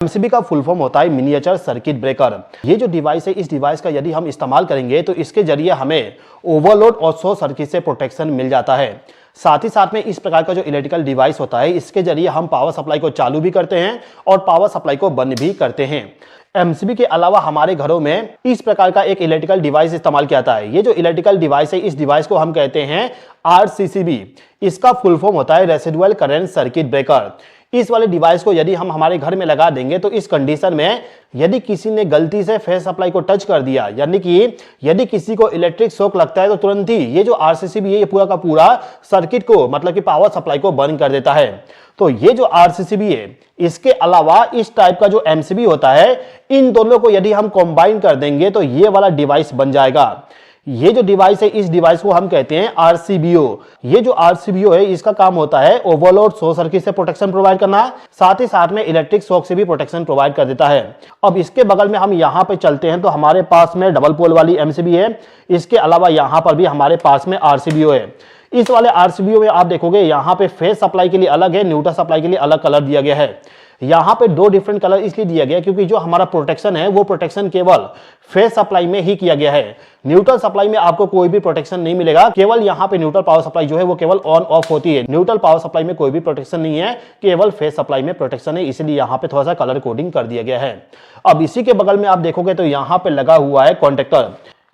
MCB का full form होता है मिनिएचर सर्किट ब्रेकर। ये जो डिवाइस है, इस डिवाइस का यदि हम इस्तेमाल करेंगे तो इसके जरिए हमें ओवरलोड और शॉर्ट सर्किट से प्रोटेक्शन मिल जाता है। साथ ही साथ में इस प्रकार का जो इलेक्ट्रिकल डिवाइस होता है, इसके जरिए हम पावर सप्लाई को चालू भी करते हैं और पावर सप्लाई को बंद भी करते हैं। एमसीबी के अलावा हमारे घरों में इस प्रकार का एक इलेक्ट्रिकल डिवाइस इस्तेमाल किया जाता है। ये जो इलेक्ट्रिकल डिवाइस है, इस डिवाइस को हम कहते हैं आरसीसीबी। इसका फुल फॉर्म होता है रेसिडुअल करंट सर्किट ब्रेकर। इस वाले डिवाइस को यदि हम हमारे घर में लगा देंगे तो इस कंडीशन में यदि किसी ने गलती से फेस सप्लाई को टच कर दिया, यानी कि यदि किसी को इलेक्ट्रिक शॉक लगता है, तो तुरंत ही ये जो आरसीसीबी है, ये पूरा का पूरा सर्किट को मतलब कि पावर सप्लाई को बंद कर देता है। तो ये जो आरसीसीबी है, इसके अलावा इस टाइप का जो एमसीबी होता है, इन दोनों को यदि हम कंबाइन कर देंगे तो ये वाला डिवाइस बन जाएगा। ये जो डिवाइस है, इस डिवाइस को हम कहते हैं आरसीबीओ। ये जो आरसीबीओ है, इसका काम होता है ओवरलोड शॉर्ट सर्किट से प्रोटेक्शन प्रोवाइड करना, साथ ही साथ में इलेक्ट्रिक शॉक से भी प्रोटेक्शन प्रोवाइड कर देता है। अब इसके बगल में हम यहाँ पे चलते हैं तो हमारे पास में डबल पोल वाली एमसीबी है। इसके अलावा यहाँ पर भी हमारे पास में आरसीबीओ है। इस वाले आरसीबीओ में आप देखोगे यहाँ पे फेज सप्लाई के लिए अलग है, न्यूट्रल सप्लाई के लिए अलग कलर दिया गया है। यहाँ पे दो डिफरेंट कलर इसलिए दिया गया क्योंकि जो हमारा प्रोटेक्शन है, वो प्रोटेक्शन केवल फेज सप्लाई में ही किया गया है। न्यूट्रल सप्लाई में आपको कोई भी प्रोटेक्शन नहीं मिलेगा। केवल यहाँ पे न्यूट्रल पावर सप्लाई जो है वो केवल ऑन ऑफ होती है। न्यूट्रल पावर सप्लाई में कोई भी प्रोटेक्शन नहीं है, केवल फेज सप्लाई में प्रोटेक्शन है। इसलिए यहाँ पे थोड़ा सा कलर कोडिंग कर दिया गया है। अब इसी के बगल में आप देखोगे तो यहाँ पे लगा हुआ है कॉन्टेक्टर।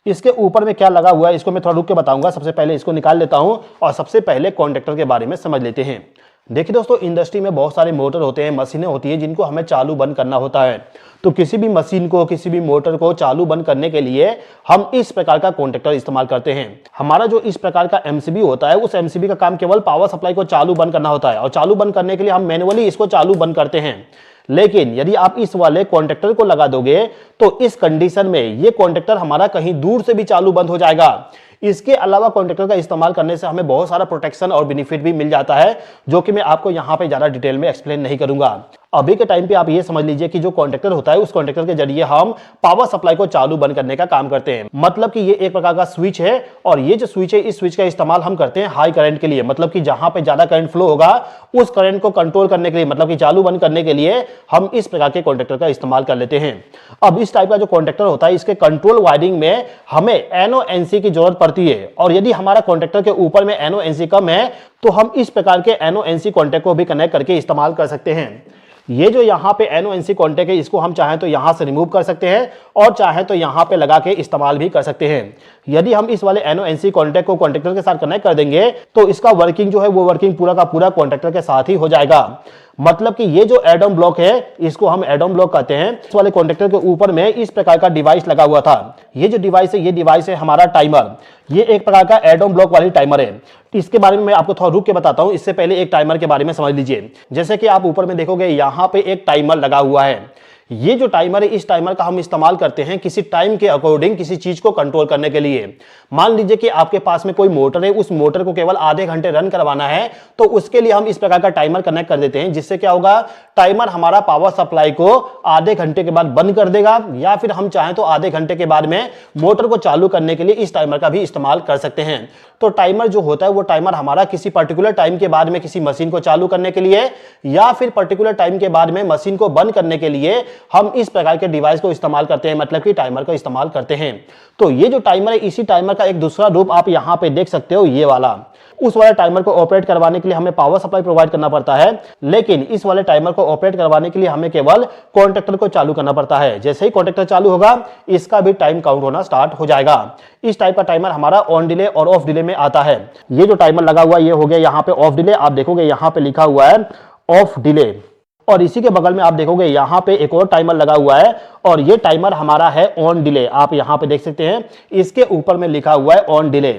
इसके ऊपर में क्या लगा हुआ है, इसको मैं थोड़ा रुक के बताऊंगा। सबसे पहले इसको निकाल लेता हूं और सबसे पहले कॉन्टेक्टर के बारे में समझ लेते हैं। देखिए दोस्तों, इंडस्ट्री में बहुत सारे मोटर होते हैं, मशीनें होती है, जिनको हमें चालू बंद करना होता है। तो किसी भी मशीन को, किसी भी मोटर को चालू बंद करने के लिए हम इस प्रकार का कॉन्टेक्टर इस्तेमाल करते हैं। हमारा जो इस प्रकार का एमसीबी होता है, उस एमसीबी का काम केवल पावर सप्लाई को चालू बंद करना होता है और चालू बंद करने के लिए हम मैनुअली इसको चालू बंद करते हैं। लेकिन यदि आप इस वाले कॉन्टेक्टर को लगा दोगे तो इस कंडीशन में ये कॉन्टेक्टर हमारा कहीं दूर से भी चालू बंद हो जाएगा। इसके अलावा कॉन्टेक्टर का इस्तेमाल करने से हमें बहुत सारा प्रोटेक्शन और बेनिफिट भी मिल जाता है, जो कि मैं आपको यहां पे ज्यादा डिटेल में एक्सप्लेन नहीं करूंगा। अभी के टाइम पे आप ये समझ लीजिए कि जो कॉन्टेक्टर होता है, उस कॉन्टेक्टर के जरिए हम पावर सप्लाई को चालू बंद करने का काम करते हैं। मतलब कि ये एक प्रकार का स्विच है और ये जो स्विच है, इस स्विच का इस्तेमाल हम करते हैं हाई करंट के लिए। मतलब कि जहां पे ज्यादा करंट फ्लो होगा, उस करंट को कंट्रोल करने के लिए, मतलब कि चालू बंद करने के लिए हम इस प्रकार के कॉन्टेक्टर का इस्तेमाल कर लेते हैं। अब इस टाइप का जो कॉन्टेक्टर होता है, इसके कंट्रोल वायरिंग में हमें एनओएनसी की जरूरत पड़ती है। और यदि हमारा कॉन्टेक्टर के ऊपर में एनओएनसी कम है तो हम इस प्रकार के एनओएनसी कॉन्टेक्ट को भी कनेक्ट करके इस्तेमाल कर सकते हैं। ये जो यहाँ पे एनओएनसी कॉन्टेक्ट है, इसको हम चाहें तो यहाँ से रिमूव कर सकते हैं और चाहें तो यहाँ पे लगा के इस्तेमाल भी कर सकते हैं। यदि हम इस वाले एनओएनसी कॉन्टेक्ट को कॉन्टेक्टर के साथ कनेक्ट कर देंगे तो इसका वर्किंग जो है वो वर्किंग पूरा का पूरा कॉन्टेक्टर के साथ ही हो जाएगा। मतलब कि ये जो एडम ब्लॉक है, इसको हम एडम ब्लॉक कहते हैं। इस वाले कॉन्टेक्टर के ऊपर में इस प्रकार का डिवाइस लगा हुआ था। ये जो डिवाइस है, ये डिवाइस है हमारा टाइमर। ये एक प्रकार का एडम ब्लॉक वाली टाइमर है। इसके बारे में मैं आपको थोड़ा रुक के बताता हूं। इससे पहले एक टाइमर के बारे में समझ लीजिए। जैसे कि आप ऊपर में देखोगे, यहाँ पे एक टाइमर लगा हुआ है। ये जो टाइमर है, इस टाइमर का हम इस्तेमाल करते हैं किसी टाइम के अकॉर्डिंग किसी चीज को कंट्रोल करने के लिए। मान लीजिए कि आपके पास में कोई मोटर है, उस मोटर को केवल आधे घंटे रन करवाना है, तो उसके लिए हम इस प्रकार का टाइमर कनेक्ट कर देते हैं। जिससे क्या होगा, टाइमर हमारा पावर सप्लाई को आधे घंटे के बाद बंद कर देगा, या फिर हम चाहें तो आधे घंटे के बाद में मोटर को चालू करने के लिए इस टाइमर का भी इस्तेमाल कर सकते हैं। तो टाइमर जो होता है, वो टाइमर हमारा किसी पर्टिकुलर टाइम के बाद में किसी मशीन को चालू करने के लिए या फिर पर्टिकुलर टाइम के बाद में मशीन को बंद करने के लिए हम इस प्रकार के डिवाइस को इस्तेमाल करते हैं, मतलब कि टाइमर का इस्तेमाल करते हैं। तो ये जो टाइमर है, इसी टाइमर का एक दूसरा रूप आप यहां पे देख सकते हो, ये वाला। उस वाले टाइमर को ऑपरेट करवाने के लिए हमें पावर सप्लाई प्रोवाइड करना पड़ता है, लेकिन इस वाले टाइमर को ऑपरेट करवाने के लिए हमें केवल कॉन्टेक्टर को चालू करना पड़ता है। जैसे ही कॉन्टेक्टर चालू होगा, इसका भी टाइम काउंट होना स्टार्ट हो जाएगा। इस टाइप का टाइमर हमारा ऑन डिले और ऑफ डिले में आता है। ये जो टाइमर लगा हुआ है, ये हो गया यहाँ पे ऑफ डिले। आप देखोगे यहाँ पे लिखा हुआ है ऑफ डिले। और इसी के बगल में आप देखोगे यहाँ पे एक और टाइमर लगा हुआ है और ये टाइमर हमारा है ऑन डिले। आप यहाँ पे देख सकते हैं, इसके ऊपर में लिखा हुआ है on delay.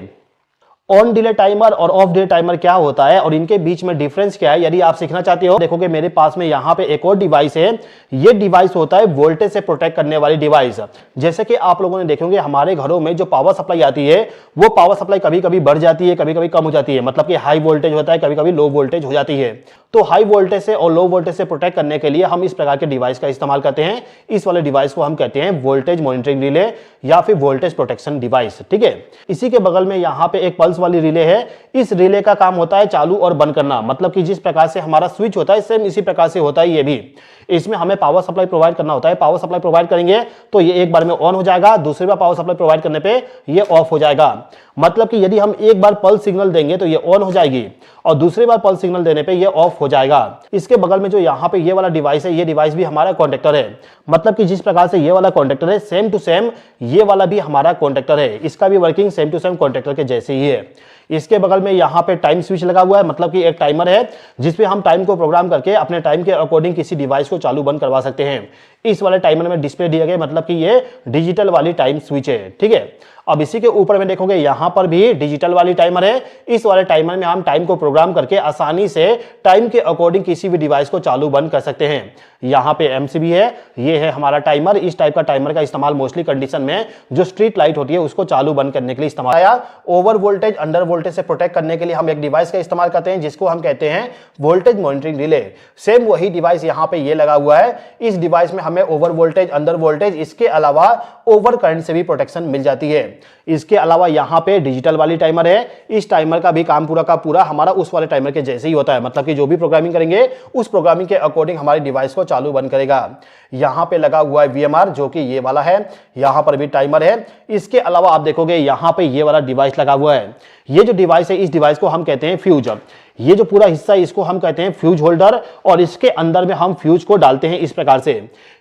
On delay timer और ऑफ डिले टाइमर क्या होता है और इनके बीच में डिफरेंस क्या है, यदि आप सीखना चाहते हो, देखोगे मेरे पास में यहाँ पे एक और डिवाइस है। ये डिवाइस होता है वोल्टेज से प्रोटेक्ट करने वाली डिवाइस। जैसे कि आप लोगों ने देखेंगे, हमारे घरों में जो पावर सप्लाई आती है, वो पावर सप्लाई कभी कभी बढ़ जाती है, कभी कभी कम हो जाती है। मतलब कि हाई वोल्टेज होता है, कभी कभी लो वोल्टेज हो जाती है। तो हाई वोल्टेज से और लो वोल्टेज से प्रोटेक्ट करने के लिए हम इस प्रकार के डिवाइस का इस्तेमाल करते हैं। इस वाले डिवाइस को हम कहते हैं वोल्टेज मॉनिटरिंग रिले या फिर वोल्टेज प्रोटेक्शन डिवाइस। ठीक है। इसी के बगल में यहाँ पे एक पल्स पल्स वाली रिले है, इस रिले का काम होता है चालू और बंद करना। मतलब कि जिस प्रकार से हमारा स्विच होता है सेम इसी प्रकार से होता है ये भी। इसमें हमें पावर सप्लाई प्रोवाइड करना होता है। पावर सप्लाई प्रोवाइड करेंगे तो ये एक बार में ऑन हो जाएगा, दूसरी बार पावर सप्लाई प्रोवाइड करने पे ये ऑफ हो जाएगा। मतलब कि यदि हम एक बार पल्स सिग्नल देंगे तो ये ऑन हो जाएगी और दूसरी बार पल्स सिग्नल देने पे ये ऑफ हो जाएगा। इसके बगल में जो यहाँ पे ये वाला डिवाइस है, ये डिवाइस भी हमारा कॉन्टेक्टर है। मतलब कि जिस प्रकार से ये वाला कॉन्टेक्टर है सेम टू सेम ये वाला भी हमारा कॉन्टेक्टर है। इसका भी working same to same contactor के जैसे ही है। इसके बगल में यहाँ पे टाइम स्विच लगा हुआ है, मतलब कि एक टाइमर है जिसपे हम टाइम को प्रोग्राम करके अपने टाइम के अकॉर्डिंग किसी डिवाइस को चालू बंद करवा सकते हैं। इस वाले टाइमर में डिस्प्ले दिया गया, मतलब कि ये डिजिटल वाली टाइम स्विच है। ठीक है, अब इसी के ऊपर में देखोगे यहाँ पर भी डिजिटल वाली टाइमर है। इस वाले टाइमर में हम टाइम को प्रोग्राम करके आसानी से टाइम के अकॉर्डिंग किसी भी डिवाइस को चालू बंद कर सकते हैं। यहाँ पे एमसीबी है, ये है हमारा टाइमर। इस टाइप का टाइमर का इस्तेमाल मोस्टली कंडीशन में जो स्ट्रीट लाइट होती है उसको चालू बंद करने के लिए इस्तेमाल आया। ओवर वोल्टेज अंडर वोल्टेज से प्रोटेक्ट करने के लिए हम एक डिवाइस का इस्तेमाल करते हैं जिसको हम कहते हैं वोल्टेज मॉनिटरिंग रिले। सेम वही डिवाइस यहाँ पे ये लगा हुआ है। इस डिवाइस में हमें ओवर वोल्टेज अंडर वोल्टेज इसके अलावा ओवर करंट से भी प्रोटेक्शन मिल जाती है। इसके अलावा यहाँ पे डिजिटल वाली टाइमर है। इस टाइमर का भी काम पूरा का पूरा हमारा उस वाले टाइमर के जैसे ही होता है। मतलब कि जो भी प्रोग्रामिंग करेंगे उस प्रोग्रामिंग के अकॉर्डिंग हमारे डिवाइस को चालू बंद करेगा। यहाँ पे लगा हुआ है वीएमआर जो कि ये वाला है। यहाँ पर भी टाइमर है। इसके अलावा आप देखोगे यहाँ पे ये वाला डिवाइस लगा हुआ है। ये जो डिवाइस है इस डिवाइस को हम कहते हैं फ्यूज। ये जो पूरा हिस्सा है इसको हम कहते हैं फ्यूज होल्डर और इसके अंदर में हम फ्यूज को डालते हैं इस प्रकार से।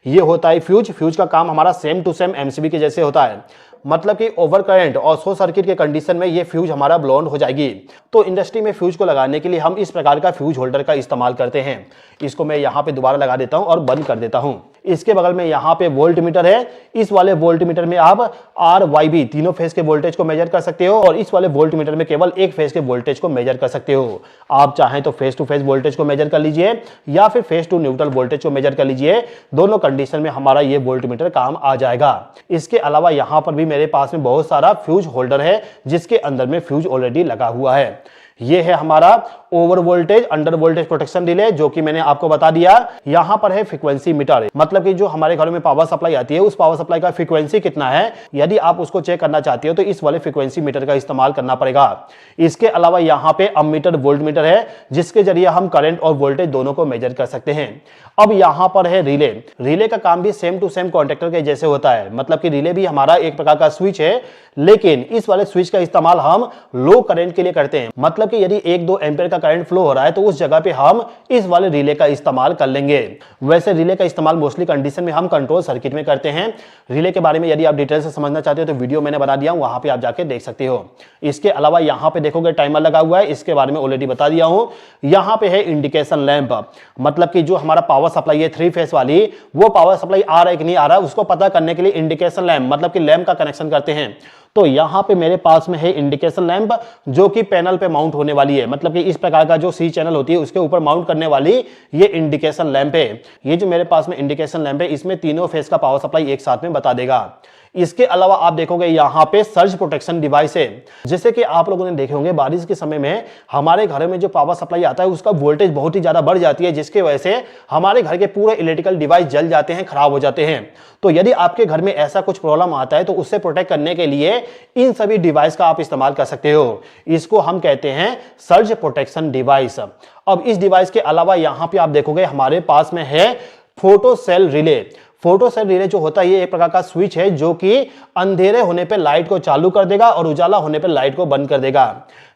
ये होता है फ्यूज। फ्यूज का काम हमारा सेम टू सेम एमसीबी के जैसे होता है। मतलब कि ओवर करंट और शॉर्ट सर्किट के कंडीशन में ये फ्यूज हमारा ब्लोन हो जाएगी। तो इंडस्ट्री में फ्यूज को लगाने के लिए हम इस प्रकार का फ्यूज होल्डर का इस्तेमाल करते हैं। इसको मैं यहाँ पे दोबारा लगा देता हूँ और बंद कर देता हूँ। इसके बगल में यहाँ पे वोल्ट मीटर है। इस वाले वोल्ट मीटर में आप आर वाई बी तीनों फेज के वोल्टेज को मेजर कर सकते हो और इस वाले वोल्ट मीटर में केवल एक फेज के वोल्टेज को मेजर कर सकते हो। आप चाहें तो फेज टू फेज वोल्टेज को मेजर कर लीजिए या फिर फेज टू न्यूट्रल वोल्टेज को मेजर कर लीजिए। दोनों कंडीशन में हमारा ये वोल्ट मीटर काम आ जाएगा। इसके अलावा यहाँ पर भी मेरे पास में बहुत सारा फ्यूज होल्डर है जिसके अंदर में फ्यूज ऑलरेडी लगा हुआ है। ये है हमारा over voltage under voltage protection relay जो कि मैंने आपको बता दिया। यहां पर है फ्रीक्वेंसी मीटर, मतलब कि जो हमारे घरों में पावर सप्लाई आती है उस पावर सप्लाई का फ्रीक्वेंसी कितना है, यदि आप उसको चेक करना चाहते हो तो इस वाले फ्रीक्वेंसी मीटर का इस्तेमाल करना पड़ेगा। इसके अलावा यहाँ पे अमीटर वोल्ट मीटर है जिसके जरिए हम करंट और वोल्टेज दोनों को मेजर कर सकते हैं। अब यहाँ पर है रिले। रिले का काम भी सेम टू सेम कॉन्टेक्टर के जैसे होता है। मतलब कि रिले भी हमारा एक प्रकार का स्विच है, लेकिन इस वाले स्विच का इस्तेमाल हम लो करंट के लिए करते हैं। मतलब कि यदि 1-2 एम्पीयर का करंट फ्लो हो रहा है तो उस जगह पे हम इस वाले रिले का इस्तेमाल कर लेंगे। वैसे रिले का इस्तेमाल मोस्टली कंडीशन में हम कंट्रोल सर्किट में करते हैं। रिले के बारे में यदि आप डिटेल से समझना चाहते हो तो वीडियो मैंने बना दिया हूं, वहां पे आप जाके देख सकते हो। इसके अलावा यहाँ पे देखोगे टाइमर लगा हुआ है, इसके बारे में ऑलरेडी बता दिया हूं। यहाँ पे है इंडिकेशन लैंप, मतलब कि जो हमारा पावर सप्लाई है 3 फेज वाली, वो पावर सप्लाई आ रहा है कि नहीं आ रहा है उसको पता करने के लिए इंडिकेशन लैंप मतलब कि लैंप का कनेक्शन करते हैं। तो यहाँ पे मेरे पास में है इंडिकेशन लैंप जो कि पैनल पे माउंट होने वाली है। मतलब कि इस प्रकार का जो सी चैनल होती है उसके ऊपर माउंट करने वाली ये इंडिकेशन लैंप है। ये जो मेरे पास में इंडिकेशन लैंप है इसमें तीनों फेज का पावर सप्लाई एक साथ में बता देगा। इसके अलावा आप देखोगे यहाँ पे सर्ज प्रोटेक्शन डिवाइस है। जैसे कि आप लोगों ने देखे होंगे बारिश के समय में हमारे घर में जो पावर सप्लाई आता है उसका वोल्टेज बहुत ही ज्यादा बढ़ जाती है, जिसकी वजह से हमारे घर के पूरे इलेक्ट्रिकल डिवाइस जल जाते हैं, खराब हो जाते हैं। तो यदि आपके घर में ऐसा कुछ प्रॉब्लम आता है तो उससे प्रोटेक्ट करने के लिए इन सभी डिवाइस का आप इस्तेमाल कर सकते हो। इसको हम कहते हैं सर्ज प्रोटेक्शन डिवाइस। अब इस डिवाइस के अलावा यहाँ पे आप देखोगे हमारे पास में है photo cell relay. Photo cell relay जो होता है ये एक प्रकार का स्विच है जो कि अंधेरे होने पे लाइट को चालू कर देगा और उजाला होने पे लाइट को बंद कर देगा।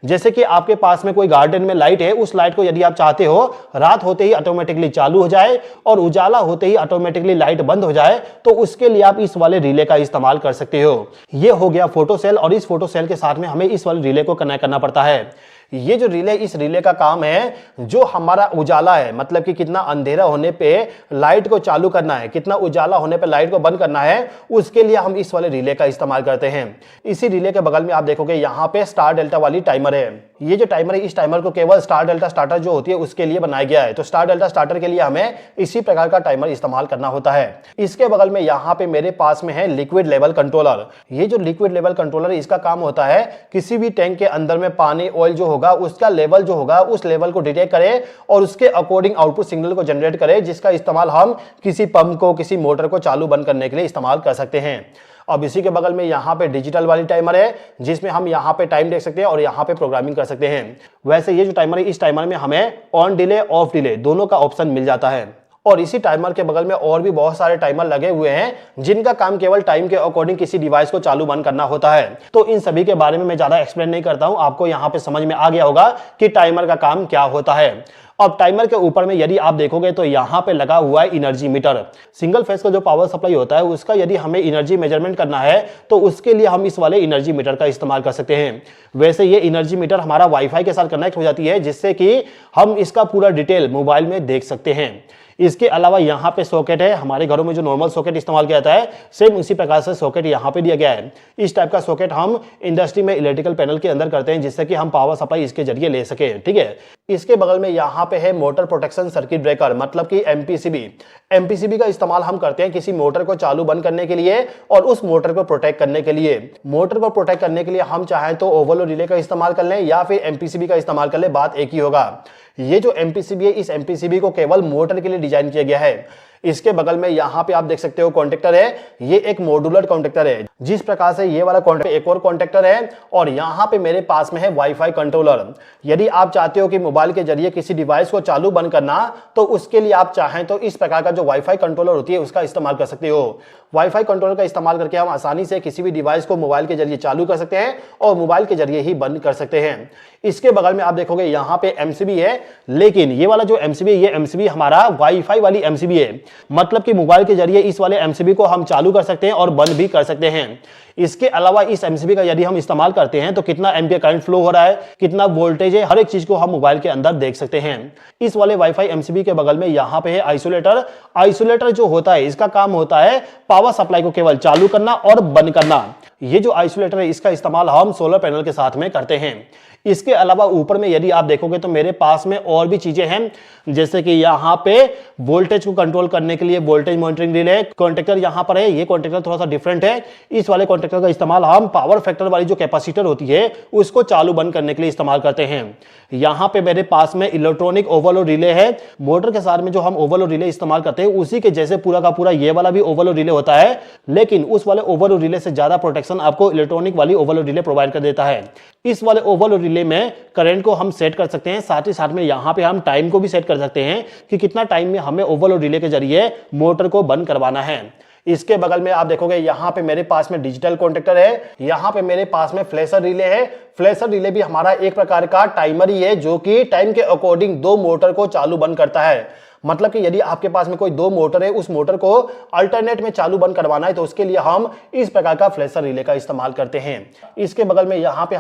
जैसे कि आपके पास में कोई गार्डन में लाइट है, उस लाइट को यदि आप चाहते हो रात होते ही ऑटोमेटिकली चालू हो जाए और उजाला होते ही ऑटोमेटिकली लाइट बंद हो जाए, तो उसके लिए आप इस वाले रिले का इस्तेमाल कर सकते हो। ये हो गया फोटो सेल और इस फोटो सेल के साथ में हमें इस वाले रिले को कनेक्ट करना पड़ता है। ये जो रिले, इस रिले का काम है जो हमारा उजाला है, मतलब कि कितना अंधेरा होने पे लाइट को चालू करना है, कितना उजाला होने पे लाइट को बंद करना है, उसके लिए हम इस वाले रिले का इस्तेमाल करते हैं। इसी रिले के बगल में आप देखोगे यहाँ पे स्टार डेल्टा वाली टाइमर है। ये जो टाइमर है इस टाइमर को केवल स्टार डेल्टा स्टार्टर जो होती है उसके लिए बनाया गया है। तो स्टार डेल्टा स्टार्टर के लिए हमें इसी प्रकार का टाइमर इस्तेमाल करना होता है। इसके बगल में यहाँ पे मेरे पास में है लिक्विड लेवल कंट्रोलर। ये जो लिक्विड लेवल कंट्रोलर इसका काम होता है किसी भी टैंक के अंदर में पानी, ऑयल जो होगा उसका लेवल जो होगा उस लेवल को डिटेक्ट करे और उसके अकॉर्डिंग आउटपुट सिग्नल को जनरेट करे, जिसका इस्तेमाल हम किसी पंप को, किसी मोटर को चालू बंद करने के लिए इस्तेमाल कर सकते हैं। अब इसी के बगल में यहाँ पे डिजिटल वाली टाइमर है, जिसमें हम यहाँ पे टाइम देख सकते हैं और यहाँ पे प्रोग्रामिंग कर सकते हैं। वैसे ये जो टाइमर है, इस टाइमर में हमें ऑन डिले ऑफ डिले दोनों का ऑप्शन मिल जाता है। और इसी टाइमर के बगल में और भी बहुत सारे टाइमर लगे हुए हैं जिनका काम केवल टाइम के अकॉर्डिंग किसी डिवाइस को चालू बंद करना होता है। तो इन सभी के बारे में मैं ज्यादा एक्सप्लेन नहीं करता हूं, आपको यहाँ पे समझ में आ गया होगा कि टाइमर का काम क्या होता है। अब टाइमर के ऊपर में यदि आप देखोगे तो यहाँ पे लगा हुआ है एनर्जी मीटर। सिंगल फेज का जो पावर सप्लाई होता है उसका यदि हमें एनर्जी मेजरमेंट करना है तो उसके लिए हम इस वाले एनर्जी मीटर का इस्तेमाल कर सकते हैं। वैसे ये एनर्जी मीटर हमारा वाईफाई के साथ कनेक्ट हो जाती है, जिससे कि हम इसका पूरा डिटेल मोबाइल में देख सकते हैं। इसके अलावा यहाँ पे सॉकेट है, हमारे घरों में जो नॉर्मल सॉकेट इस्तेमाल किया जाता है सेम उसी प्रकार से सॉकेट यहाँ पे दिया गया है। इस टाइप का सॉकेट हम इंडस्ट्री में इलेक्ट्रिकल पैनल के अंदर करते हैं, जिससे कि हम पावर सप्लाई इसके जरिए ले सके। ठीक है, इसके बगल में यहाँ पे है मोटर प्रोटेक्शन सर्किट ब्रेकर, मतलब कि एमपीसीबी। एमपीसीबी का इस्तेमाल हम करते हैं किसी मोटर को चालू बंद करने के लिए और उस मोटर को प्रोटेक्ट करने के लिए। मोटर को प्रोटेक्ट करने के लिए हम चाहें तो ओवरलोड रिले का इस्तेमाल कर लें या फिर एमपीसीबी का इस्तेमाल कर लें, बात एक ही होगा। ये जो एमपीसीबी है, इस एमपीसीबी को केवल मोटर के लिए डिजाइन किया गया है। इसके बगल में यहाँ पे आप देख सकते हो कॉन्टेक्टर है, ये एक मॉड्यूलर कॉन्टेक्टर है। जिस प्रकार से ये वाला कॉन्टेक्टर एक और कॉन्टेक्टर है और यहाँ पे मेरे पास में है वाईफाई कंट्रोलर। यदि आप चाहते हो कि मोबाइल के जरिए किसी डिवाइस को चालू बंद करना, तो उसके लिए आप चाहें तो इस प्रकार का जो वाईफाई कंट्रोलर होती है उसका इस्तेमाल कर सकते हो। वाईफाई कंट्रोलर का इस्तेमाल करके हम आसानी से किसी भी डिवाइस को मोबाइल के जरिए चालू कर सकते हैं और मोबाइल के जरिए ही बंद कर सकते हैं। इसके बगल में आप देखोगे यहाँ पे एमसीबी है, लेकिन ये वाला जो एमसीबी, ये एमसीबी हमारा वाईफाई वाली एमसीबी है, मतलब कि मोबाइल के जरिए इस वाले एमसीबी को हम चालू कर सकते हैं और बंद भी कर सकते हैं। इसके अलावा इस एमसीबी का यदि हम इस्तेमाल करते हैं तो कितना एम्पियर करंट फ्लो हो रहा है, कितना वोल्टेज है, हर एक चीज को हम मोबाइल के अंदर देख सकते हैं। इस वाले वाईफाई एमसीबी के बगल में यहाँ पे है आइसोलेटर। आइसोलेटर जो होता है, इसका काम होता है पावर सप्लाई को केवल चालू करना और बंद करना। ये जो आइसोलेटर है, इसका इस्तेमाल हम सोलर पैनल के साथ में करते हैं। इसके अलावा ऊपर में यदि आप देखोगे तो मेरे पास में और भी चीजें हैं, जैसे कि यहाँ पे वोल्टेज को कंट्रोल करने के लिए वोल्टेज मॉनिटरिंग रिले कॉन्टेक्टर यहाँ पर है। ये कॉन्टेक्टर थोड़ा सा डिफरेंट है। इस वाले कॉन्टेक्टर का इस्तेमाल हम पावर फैक्टर वाली जो कैपेसिटर होती है उसको चालू बंद करने के लिए इस्तेमाल करते हैं। यहाँ पे मेरे पास में इलेक्ट्रॉनिक ओवरलोड रिले है। मोटर के साथ में जो हम ओवरलोड रिले इस्तेमाल करते हैं उसी के जैसे पूरा का पूरा ये वाला भी ओवरलोड रिले होता है, लेकिन उस वाले ओवरलोड रिले से ज्यादा प्रोटेक्शन आपको इलेक्ट्रॉनिक वाली ओवरलोड रिले प्रोवाइड कर देता है। इस वाले ओवरलोड रिले में करंट को हम सेट कर सकते हैं, साथ ही साथ में यहाँ पे हम टाइम को भी सेट कर सकते हैं कि कितना टाइम में हमें ओवरलोड रिले के जरिए मोटर को बंद करवाना है। इसके बगल में आप देखोगे यहाँ पे मेरे पास में डिजिटल कॉन्टेक्टर है, यहाँ पे मेरे पास में फ्लैशर रिले है। फ्लैशर रिले भी हमारा एक प्रकार का टाइमर ही है, जो कि टाइम के अकॉर्डिंग दो मोटर को चालू बंद करता है। मतलब कि यदि आपके पास में कोई दो मोटर है, उस मोटर को अल्टरनेट में चालू बंद करवाना है तो उसके लिए हम इस प्रकार का फ्लैशर रिले का इस्तेमाल करते हैं। इसके बगल में यहाँ पे